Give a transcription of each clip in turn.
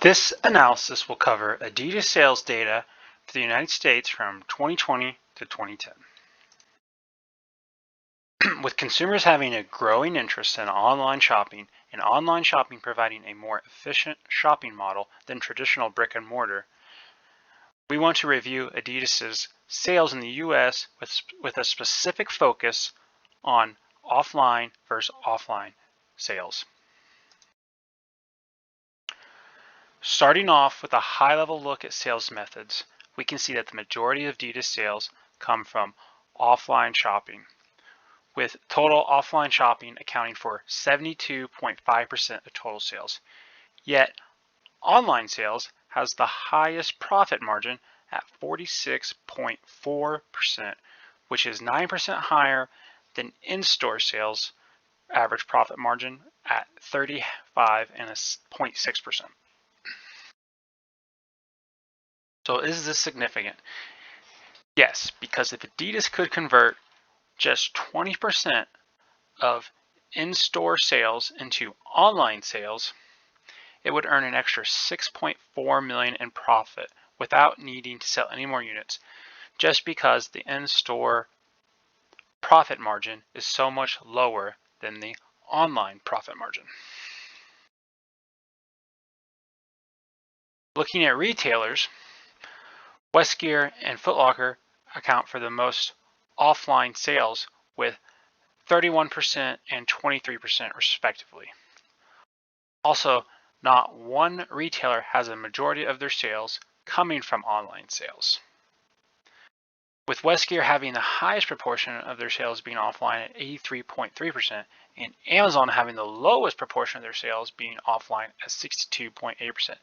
This analysis will cover ADIDAS sales data for the United States from 2020 to 2010. With consumers having a growing interest in online shopping and online shopping providing a more efficient shopping model than traditional brick and mortar, we want to review ADIDAS's sales in the US with a specific focus on offline versus offline sales. Starting off with a high-level look at sales methods, we can see that the majority of ADIDAS sales come from offline shopping, with total offline shopping accounting for 72.5% of total sales. Yet, online sales has the highest profit margin at 46.4%, which is 9% higher than in-store sales average profit margin at 35.6%. So is this significant? Yes, because if ADIDAS could convert just 20% of in-store sales into online sales, it would earn an extra $6.4 million in profit without needing to sell any more units, just because the in-store profit margin is so much lower than the online profit margin. Looking at retailers, Westgear and Foot Locker account for the most offline sales with 31% and 23% respectively. Also, not one retailer has a majority of their sales coming from online sales, with Westgear having the highest proportion of their sales being offline at 83.3% and Amazon having the lowest proportion of their sales being offline at 62.8%.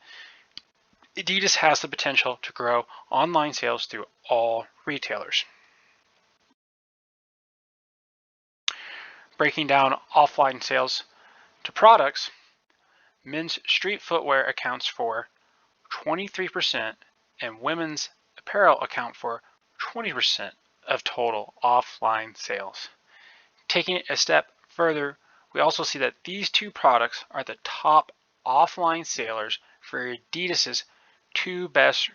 ADIDAS has the potential to grow online sales through all retailers. Breaking down offline sales to products, men's street footwear accounts for 23% and women's apparel account for 20% of total offline sales. Taking it a step further, we also see that these two products are the top offline sellers for ADIDAS's two best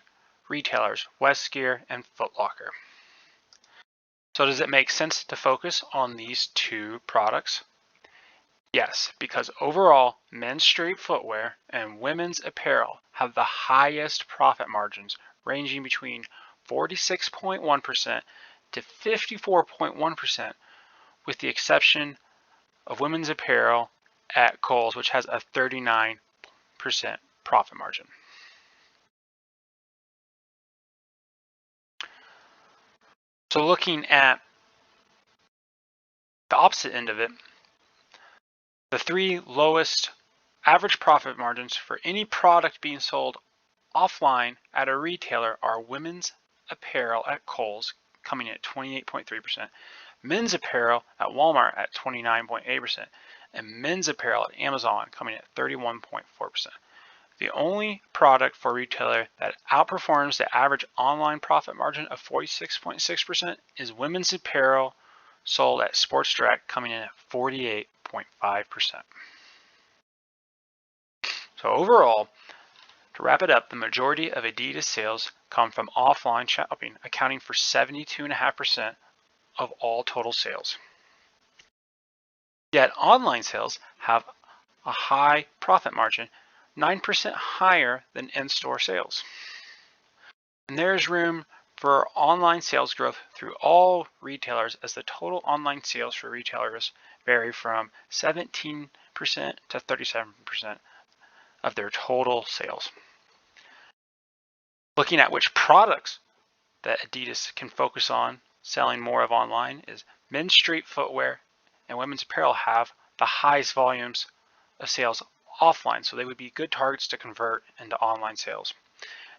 retailers, Westgear and Foot Locker. So does it make sense to focus on these two products? Yes, because overall, men's street footwear and women's apparel have the highest profit margins, ranging between 46.1% to 54.1%, with the exception of women's apparel at Kohl's, which has a 39% profit margin. So looking at the opposite end of it, the three lowest average profit margins for any product being sold offline at a retailer are women's apparel at Kohl's, coming in at 28.3%, men's apparel at Walmart at 29.8%, and men's apparel at Amazon coming in at 31.4%. The only product for a retailer that outperforms the average online profit margin of 46.6% is women's apparel sold at Sports Direct, coming in at 48.5%. So overall, to wrap it up, the majority of ADIDAS sales come from offline shopping, accounting for 72.5% of all total sales. Yet online sales have a high profit margin, 9% higher than in-store sales. And there is room for online sales growth through all retailers, as the total online sales for retailers vary from 17% to 37% of their total sales. Looking at which products that ADIDAS can focus on selling more of online is men's street footwear and women's apparel have the highest volumes of sales offline, so they would be good targets to convert into online sales.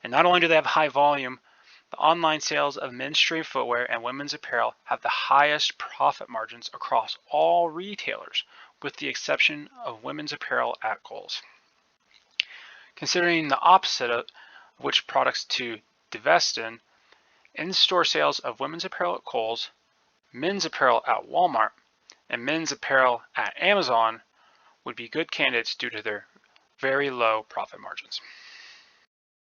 And not only do they have high volume, the online sales of men's street footwear and women's apparel have the highest profit margins across all retailers, with the exception of women's apparel at Kohl's. Considering the opposite of which products to divest in-store sales of women's apparel at Kohl's, men's apparel at Walmart, and men's apparel at Amazon would be good candidates due to their very low profit margins.